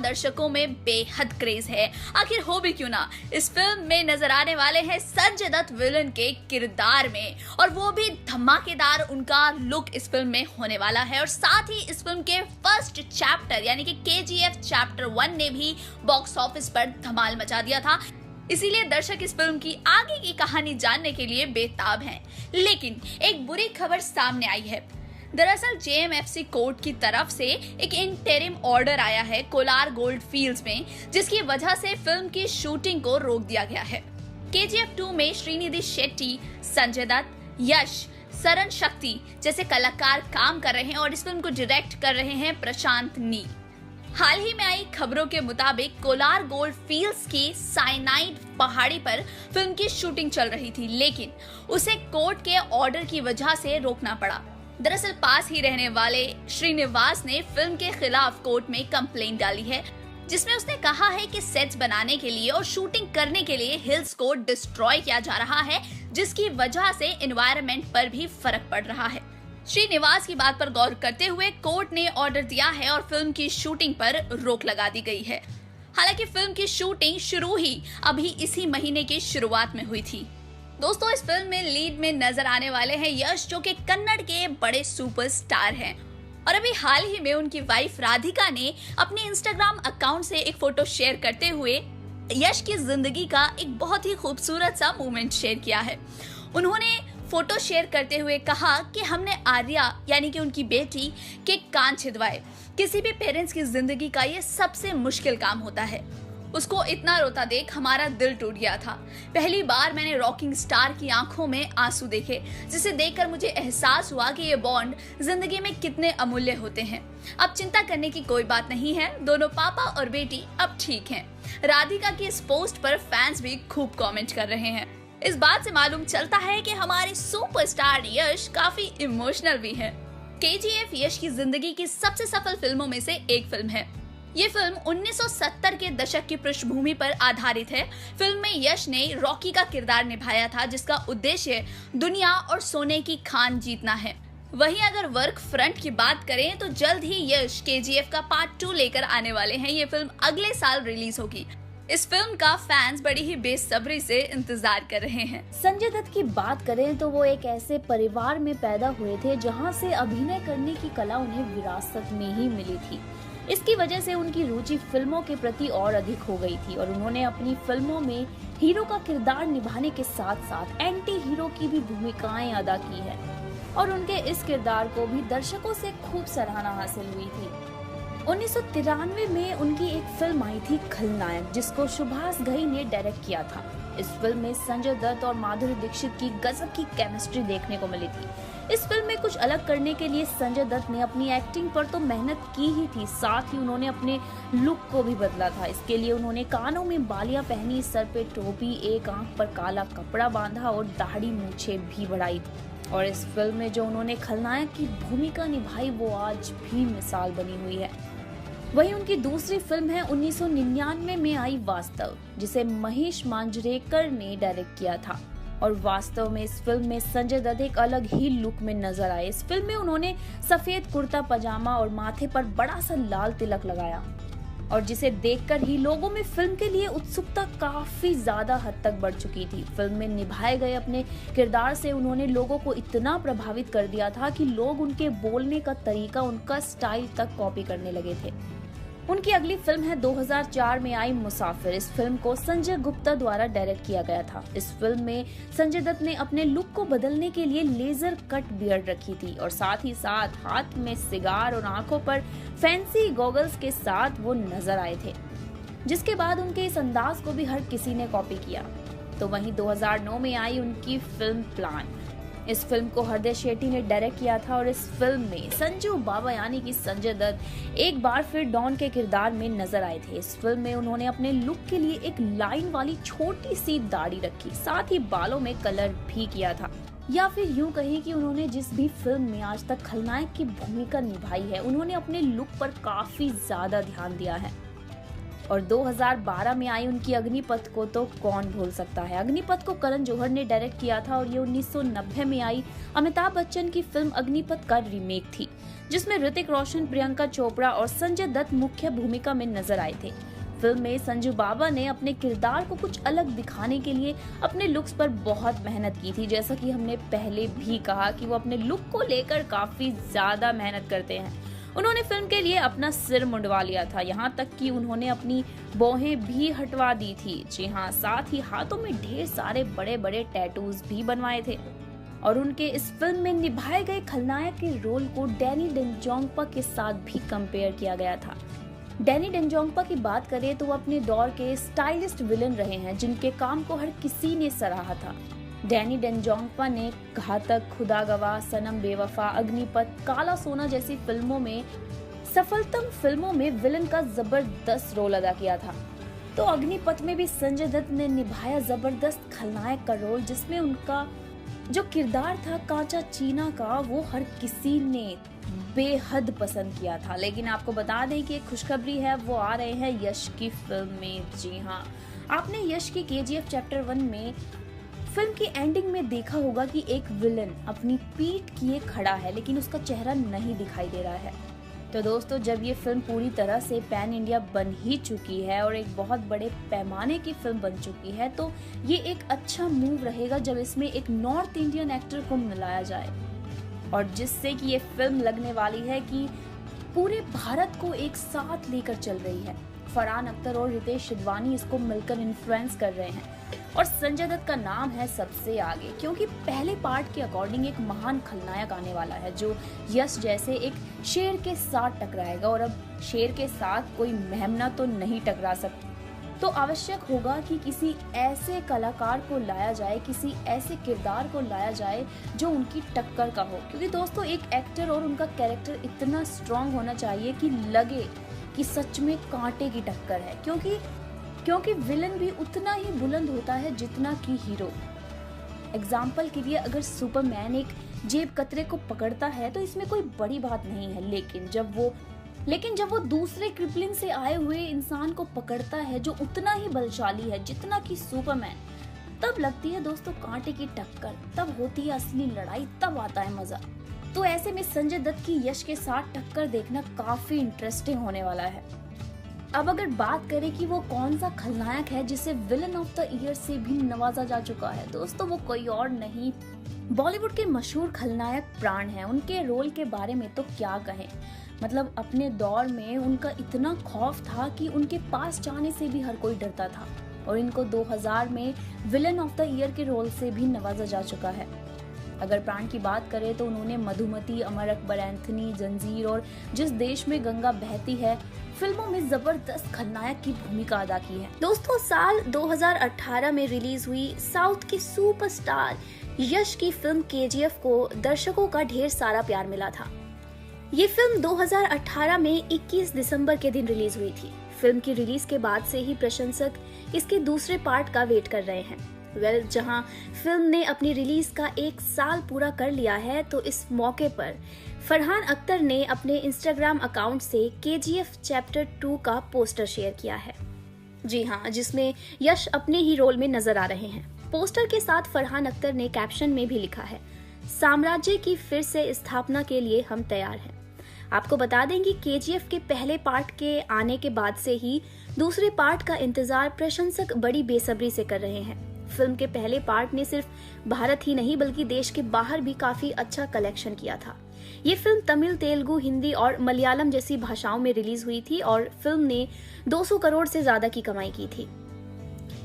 दर्शकों में बेहद क्रेज है। आखिर हो भी क्यों ना, इस फिल्म में नजर आने वाले हैं संजय दत्त विलन के किरदार में, और वो भी धमाकेदार उनका लुक इस फिल्म में होने वाला है। और साथ ही इस फिल्म के फर्स्ट चैप्टर यानी कि KGF चैप्टर 1 ने भी बॉक्स ऑफिस पर धमाल मचा दिया था। इसीलिए दर्शक इस फिल्म की आगे की कहानी जानने के लिए बेताब हैं। लेकिन एक बुरी खबर सामने आई है। दरअसल JMFC कोर्ट की तरफ से एक इंटरिम ऑर्डर आया है कोलार गोल्ड फील्ड्स में, जिसकी वजह से फिल्म की शूटिंग को रोक दिया गया है। KGF 2 में श्रीनिधि शेट्टी, संजय दत्त, यश, सरन शक्ति जैसे कलाकार काम कर रहे हैं और इस फिल्म को डायरेक्ट कर रहे हैं प्रशांत नील। हाल ही में आई खबरों के मुताबिक कोलार गोल्ड फील्ड्स की साइनाइड पहाड़ी पर फिल्म की शूटिंग चल रही थी, लेकिन उसे कोर्ट के ऑर्डर की वजह से रोकना पड़ा। दरअसल पास ही रहने वाले श्रीनिवास ने फिल्म के खिलाफ कोर्ट में कंप्लेंट डाली है, जिसमें उसने कहा है कि सेट्स बनाने के लिए और शूटिंग करने के लिए हिल्स को डिस्ट्रॉय किया जा रहा है, जिसकी वजह से एनवायरनमेंट पर भी फर्क पड़ रहा है। श्रीनिवास की बात पर गौर करते हुए कोर्ट ने ऑर्डर दिया है और फिल्म की शूटिंग पर रोक लगा दी गई है। हालांकि फिल्म की शूटिंग शुरू ही अभी इसी महीने की शुरुआत में हुई थी। दोस्तों, इस फिल्म में लीड में नजर आने वाले हैं यश, जो कि कन्नड़ के बड़े सुपरस्टार हैं। और अभी हाल ही में उनकी वाइफ राधिका ने अपने इंस्टाग्राम अकाउंट से एक फोटो शेयर करते हुए यश की जिंदगी का एक बहुत ही खूबसूरत सा मोमेंट शेयर किया है। उन्होंने फोटो शेयर करते हुए कहा कि हमने आर्या यानी कि उनकी बेटी के कान छिदवाए। किसी भी पेरेंट्स की जिंदगी का ये सबसे मुश्किल काम होता है। उसको इतना रोता देख हमारा दिल टूट गया था। पहली बार मैंने रॉकिंग स्टार की आंखों में आंसू देखे, जिसे देखकर मुझे एहसास हुआ कि ये बॉन्ड जिंदगी में कितने अमूल्य होते हैं। अब चिंता करने की कोई बात नहीं है, दोनों पापा और बेटी अब ठीक हैं। राधिका की इस पोस्ट पर फैंस भी खूब कमेंट कर रहे हैं। इस बात से मालूम चलता है कि हमारे सुपरस्टार यश काफी इमोशनल भी है। KGF यश की जिंदगी की सबसे सफल फिल्मों में से एक फिल्म है। ये फिल्म 1970 के दशक की पृष्ठभूमि पर आधारित है। फिल्म में यश ने रॉकी का किरदार निभाया था, जिसका उद्देश्य दुनिया और सोने की खान जीतना है। वहीं अगर वर्क फ्रंट की बात करें तो जल्द ही यश KGF का पार्ट 2 लेकर आने वाले हैं। ये फिल्म अगले साल रिलीज होगी। इस फिल्म का फैंस बड़ी ही बेसब्री से इंतजार कर रहे हैं। संजय दत्त की बात करें तो वो एक ऐसे परिवार में पैदा हुए थे जहां से अभिनय करने की कला उन्हें विरासत में ही मिली थी। इसकी वजह से उनकी रुचि फिल्मों के प्रति और अधिक हो गई थी और उन्होंने अपनी फिल्मों में हीरो का किरदार निभाने के साथ साथ एंटी हीरो की भी भूमिकाएं अदा की है और उनके इस किरदार को भी दर्शकों से खूब सराहना हासिल हुई थी। 1993 में उनकी एक फिल्म आई थी खलनायक, जिसको सुभाष घई ने डायरेक्ट किया था। इस फिल्म में संजय दत्त और माधुरी दीक्षित की गजब की केमिस्ट्री देखने को मिली थी। इस फिल्म में कुछ अलग करने के लिए संजय दत्त ने अपनी एक्टिंग पर तो मेहनत की ही थी, साथ ही उन्होंने अपने लुक को भी बदला था। इसके लिए उन्होंने कानों में बालियां पहनी, सर पे टोपी, एक आंख पर काला कपड़ा बांधा और दाढ़ी मूछें भी बढ़ाई थी। और इस फिल्म में जो उन्होंने खलनायक की भूमिका निभाई वो आज भी मिसाल बनी हुई है। वहीं उनकी दूसरी फिल्म है 1999 में आई वास्तव, जिसे महेश मांजरेकर ने डायरेक्ट किया था। और वास्तव में इस फिल्म में संजय दत्त एक अलग ही लुक में नजर आए। इस फिल्म में उन्होंने सफेद कुर्ता पजामा और माथे पर बड़ा सा लाल तिलक लगाया और जिसे देखकर ही लोगों में फिल्म के लिए उत्सुकता काफी ज्यादा हद तक बढ़ चुकी थी। फिल्म में निभाए गए अपने किरदार से उन्होंने लोगों को इतना प्रभावित कर दिया था कि लोग उनके बोलने का तरीका, उनका स्टाइल तक कॉपी करने लगे थे। उनकी अगली फिल्म है 2004 में आई मुसाफिर। इस फिल्म को संजय गुप्ता द्वारा डायरेक्ट किया गया था। इस फिल्म में संजय दत्त ने अपने लुक को बदलने के लिए लेजर कट बियर्ड रखी थी और साथ ही साथ हाथ में सिगार और आंखों पर फैंसी गॉगल्स के साथ वो नजर आए थे, जिसके बाद उनके इस अंदाज को भी हर किसी ने कॉपी किया। तो वहीं 2009 में आई उनकी फिल्म प्लान। इस फिल्म को हृदय शेट्टी ने डायरेक्ट किया था और इस फिल्म में संजू बाबा यानी कि संजय दत्त एक बार फिर डॉन के किरदार में नजर आए थे। इस फिल्म में उन्होंने अपने लुक के लिए एक लाइन वाली छोटी सी दाढ़ी रखी, साथ ही बालों में कलर भी किया था। या फिर यूं कहें कि उन्होंने जिस भी फिल्म में आज तक खलनायक की भूमिका निभाई है, उन्होंने अपने लुक पर काफी ज्यादा ध्यान दिया है। और 2012 में आई उनकी अग्निपथ को तो कौन भूल सकता है। अग्निपथ को करण जौहर ने डायरेक्ट किया था और ये 1990 में आई अमिताभ बच्चन की फिल्म अग्निपथ का रीमेक थी, जिसमें ऋतिक रोशन, प्रियंका चोपड़ा और संजय दत्त मुख्य भूमिका में नजर आए थे। फिल्म में संजू बाबा ने अपने किरदार को कुछ अलग दिखाने के लिए अपने लुक्स पर बहुत मेहनत की थी। जैसा कि हमने पहले भी कहा कि वो अपने लुक को लेकर काफी ज्यादा मेहनत करते हैं। उन्होंने फिल्म के लिए अपना सिर मुंडवा लिया था, यहाँ तक कि उन्होंने अपनी भौहें भी हटवा दी थी। जी हाँ, साथ ही हाथों में ढेर सारे बड़े बड़े टैटूज भी बनवाए थे। और उनके इस फिल्म में निभाए गए खलनायक के रोल को डैनी डेंजोंगपा के साथ भी कंपेयर किया गया था। डैनी डेंजोंगपा की बात करें तो वो अपने दौर के स्टाइलिस्ट विलन रहे हैं, जिनके काम को हर किसी ने सराहा था। डैनी डेंजोंगपा ने घातक, खुदा गवाह, सनम बेवफा, अग्निपथ, काला सोना जैसी फिल्मों में सफलतम फिल्मों में विलन का जबरदस्त रोल अदा किया था। तो अग्निपथ में भी संजय दत्त ने निभाया जबरदस्त खलनायक का रोल, जिसमें उनका जो किरदार था कांचा चीना का, वो हर किसी ने बेहद पसंद किया था। लेकिन आपको बता दें कि एक खुशखबरी है, वो आ रहे हैं यश की फिल्म में। जी हाँ, आपने यश की KGF चैप्टर 1 में फिल्म की एंडिंग में देखा होगा कि एक विलन अपनी पीठ किए खड़ा है, लेकिन उसका चेहरा नहीं दिखाई दे रहा है। तो दोस्तों, जब ये फिल्म पूरी तरह से पैन इंडिया बन ही चुकी है और एक बहुत बड़े पैमाने की फिल्म बन चुकी है, तो ये एक अच्छा मूव रहेगा जब इसमें एक नॉर्थ इंडियन एक्टर को मिलाया जाए, और जिससे कि ये फिल्म लगने वाली है कि पूरे भारत को एक साथ लेकर चल रही है। फरहान अख्तर और रितेश सिधवानी इसको मिलकर इन्फ्लुएंस कर रहे हैं, और संजय दत्त का नाम है सबसे आगे, क्योंकि पहले पार्ट के अकॉर्डिंग एक महान खलनायक आने वाला है जो यश जैसे एक शेर के साथ टकराएगा। और अब शेर के साथ कोई मेमना तो नहीं टकरा सकती, तो आवश्यक होगा कि किसी ऐसे कलाकार को लाया जाए, किसी ऐसे किरदार को लाया जाए जो उनकी टक्कर का हो। क्योंकि दोस्तों, एक एक्टर और उनका कैरेक्टर इतना स्ट्रांग होना चाहिए कि लगे कि सच में कांटे की टक्कर है, क्योंकि विलन भी उतना ही बुलंद होता है जितना कि हीरो। एग्जाम्पल के लिए, अगर सुपरमैन एक जेब कतरे को पकड़ता है तो इसमें कोई बड़ी बात नहीं है, लेकिन जब वो दूसरे क्रिप्लिन से आए हुए इंसान को पकड़ता है जो उतना ही बलशाली है जितना कि सुपरमैन, तब लगती है दोस्तों कांटे की टक्कर, तब होती है असली लड़ाई, तब आता है मजा। तो ऐसे में संजय दत्त की यश के साथ टक्कर देखना काफी इंटरेस्टिंग होने वाला है। अब अगर बात करें कि वो कौन सा खलनायक है जिसे विलन ऑफ द ईयर से भी नवाजा जा चुका है, दोस्तों वो कोई और नहीं, बॉलीवुड के मशहूर खलनायक प्राण हैं। उनके रोल के बारे में तो क्या कहें, मतलब अपने दौर में उनका इतना खौफ था कि उनके पास जाने से भी हर कोई डरता था, और इनको 2000 में विलन ऑफ द ईयर के रोल से भी नवाजा जा चुका है। अगर प्राण की बात करें तो उन्होंने मधुमती, अमर अकबर एंथनी, जंजीर और जिस देश में गंगा बहती है फिल्मों में जबरदस्त खलनायक की भूमिका अदा की है। दोस्तों, साल 2018 में रिलीज हुई साउथ के सुपरस्टार यश की फिल्म KGF को दर्शकों का ढेर सारा प्यार मिला था। ये फिल्म 2018 में 21 दिसंबर के दिन रिलीज हुई थी। फिल्म की रिलीज के बाद से ही प्रशंसक इसके दूसरे पार्ट का वेट कर रहे हैं। जहां फिल्म ने अपनी रिलीज का 1 साल पूरा कर लिया है, तो इस मौके पर फरहान अख्तर ने अपने इंस्टाग्राम अकाउंट से KGF चैप्टर 2 का पोस्टर शेयर किया है। जी हाँ, जिसमें यश अपने ही रोल में नजर आ रहे हैं। पोस्टर के साथ फरहान अख्तर ने कैप्शन में भी लिखा है, साम्राज्य की फिर से स्थापना के लिए हम तैयार हैं। आपको बता दें कि KGF के पहले पार्ट के आने के बाद से ही दूसरे पार्ट का इंतजार प्रशंसक बड़ी बेसब्री से कर रहे हैं। फिल्म के पहले पार्ट ने सिर्फ भारत ही नहीं बल्कि देश के बाहर भी काफी अच्छा कलेक्शन किया था। ये फिल्म तमिल, तेलुगु, हिंदी और मलयालम जैसी भाषाओं में रिलीज हुई थी और फिल्म ने 200 करोड़ से ज्यादा की कमाई की थी।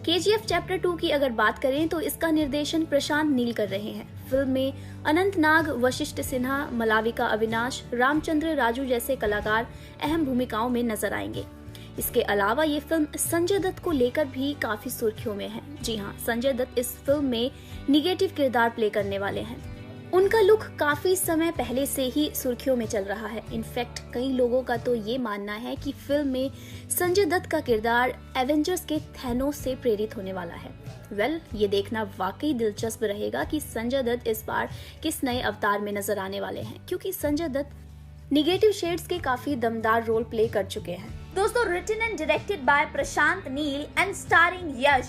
KGF चैप्टर 2 की अगर बात करें तो इसका निर्देशन प्रशांत नील कर रहे हैं। फिल्म में अनंत नाग, वशिष्ठ सिन्हा, मलाविका अविनाश, रामचंद्र राजू जैसे कलाकार अहम भूमिकाओं में नजर आएंगे। इसके अलावा ये फिल्म संजय दत्त को लेकर भी काफी सुर्खियों में है। जी हाँ, संजय दत्त इस फिल्म में निगेटिव किरदार प्ले करने वाले हैं। उनका लुक काफी समय पहले से ही सुर्खियों में चल रहा है। इनफैक्ट कई लोगों का तो ये मानना है कि फिल्म में संजय दत्त का किरदार एवेंजर्स के थैनोस से प्रेरित होने वाला है। ये देखना वाकई दिलचस्प रहेगा कि संजय दत्त इस बार किस नए अवतार में नजर आने वाले हैं, क्योंकि संजय दत्त निगेटिव शेड्स के काफी दमदार रोल प्ले कर चुके हैं। दोस्तों, written and directed by Prashanth Neel and starring Yash,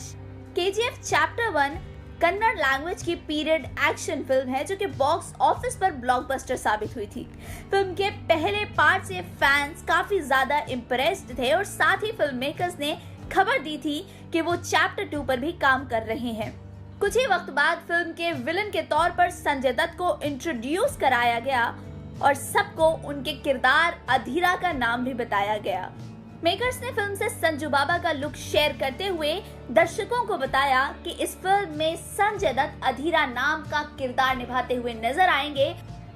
KGF chapter 1 Kannada language की पीरियड एक्शन फिल्म है जो कि बॉक्स ऑफिस पर ब्लॉकबस्टर साबित हुई थी। फिल्म के पहले पार्ट से फैंस काफी ज्यादा इम्प्रेस्ड थे और साथ ही फिल्म मेकर्स ने खबर दी थी कि वो चैप्टर 2 पर भी काम कर रहे हैं। कुछ ही वक्त बाद फिल्म के विलन के तौर पर संजय दत्त को इंट्रोड्यूस कराया गया और सबको उनके किरदार अधीरा का नाम भी बताया गया। मेकर्स ने फिल्म से संजू बाबा का लुक शेयर करते हुए दर्शकों को बताया कि इस फिल्म में संजय दत्त अधीरा नाम का किरदार निभाते हुए नजर आएंगे।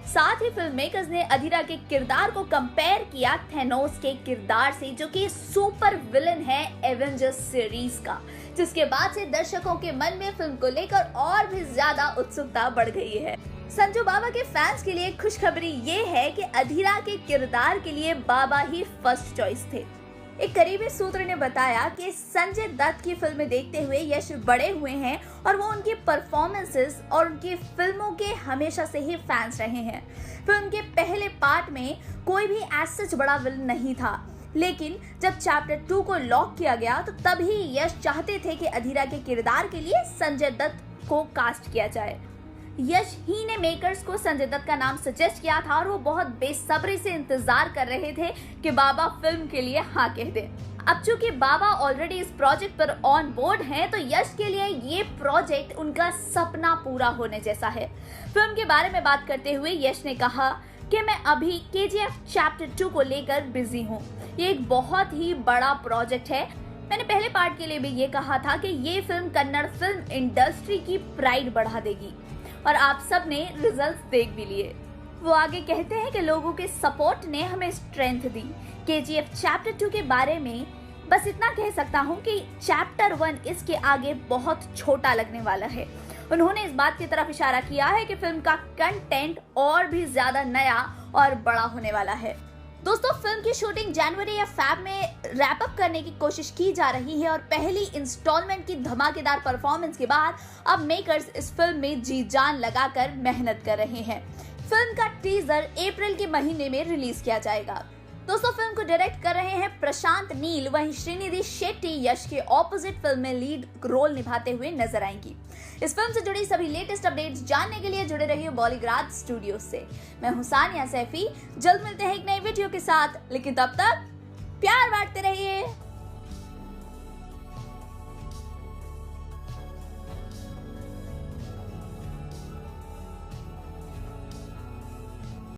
साथ ही फिल्म मेकर्स ने अधीरा के किरदार को कंपेयर किया थेनोस के किरदार से, जो कि सुपर विलन है एवेंजर्स सीरीज का, जिसके बाद से दर्शकों के मन में फिल्म को लेकर और भी ज्यादा उत्सुकता बढ़ गई है। संजू बाबा के फैंस के लिए खुशखबरी ये है कि अधीरा के किरदार के लिए बाबा ही फर्स्ट चॉइस थे। एक करीबी सूत्र ने बताया कि संजय दत्त की फिल्में देखते हुए यश बड़े हुए हैं और वो उनकी परफॉर्मेंसेस और उनकी फिल्मों के हमेशा से ही फैंस रहे हैं। फिल्म के पहले पार्ट में कोई भी ऐसा सच बड़ा विलन नहीं था, लेकिन जब चैप्टर 2 को लॉक किया गया तो तभी यश चाहते थे कि अधीरा के किरदार के लिए संजय दत्त को कास्ट किया जाए। यश ही ने मेकर्स को संजय दत्त का नाम सजेस्ट किया था और वो बहुत बेसब्री से इंतजार कर रहे थे कि बाबा फिल्म के लिए हाँ कह दें। अब चूंकि बाबा ऑलरेडी इस प्रोजेक्ट पर ऑन बोर्ड हैं, तो यश के लिए ये प्रोजेक्ट उनका सपना पूरा होने जैसा है। फिल्म के बारे में बात करते हुए यश ने कहा कि मैं अभी KGF चैप्टर 2 को लेकर बिजी हूँ। ये एक बहुत ही बड़ा प्रोजेक्ट है। मैंने पहले पार्ट के लिए भी ये कहा था कि ये फिल्म कन्नड़ फिल्म इंडस्ट्री की प्राइड बढ़ा देगी और आप सब ने रिजल्ट्स देख भी लिए। वो आगे कहते हैं कि लोगों के सपोर्ट ने हमें स्ट्रेंथ दी। KGF चैप्टर 2 के बारे में बस इतना कह सकता हूँ कि चैप्टर 1 इसके आगे बहुत छोटा लगने वाला है। उन्होंने इस बात की तरफ इशारा किया है कि फिल्म का कंटेंट और भी ज्यादा नया और बड़ा होने वाला है। दोस्तों, फिल्म की शूटिंग जनवरी या फेब में रैप अप करने की कोशिश की जा रही है और पहली इंस्टॉलमेंट की धमाकेदार परफॉर्मेंस के बाद अब मेकर्स इस फिल्म में जी जान लगाकर मेहनत कर रहे हैं। फिल्म का टीजर अप्रैल के महीने में रिलीज किया जाएगा। दोस्तों, फिल्म को डायरेक्ट कर रहे हैं प्रशांत नील, वहीं श्रीनिधि शेट्टी यश के ऑपोजिट फिल्म में लीड रोल निभाते हुए नजर आएंगी। इस फिल्म से जुड़ी सभी लेटेस्ट अपडेट्स जानने के लिए जुड़े रहिए बॉलीग्राज स्टूडियो से। मैं हूं सानिया सैफी। जल्द मिलते हैं एक नई वीडियो के साथ, लेकिन तब तक प्यार बांटते रहिए।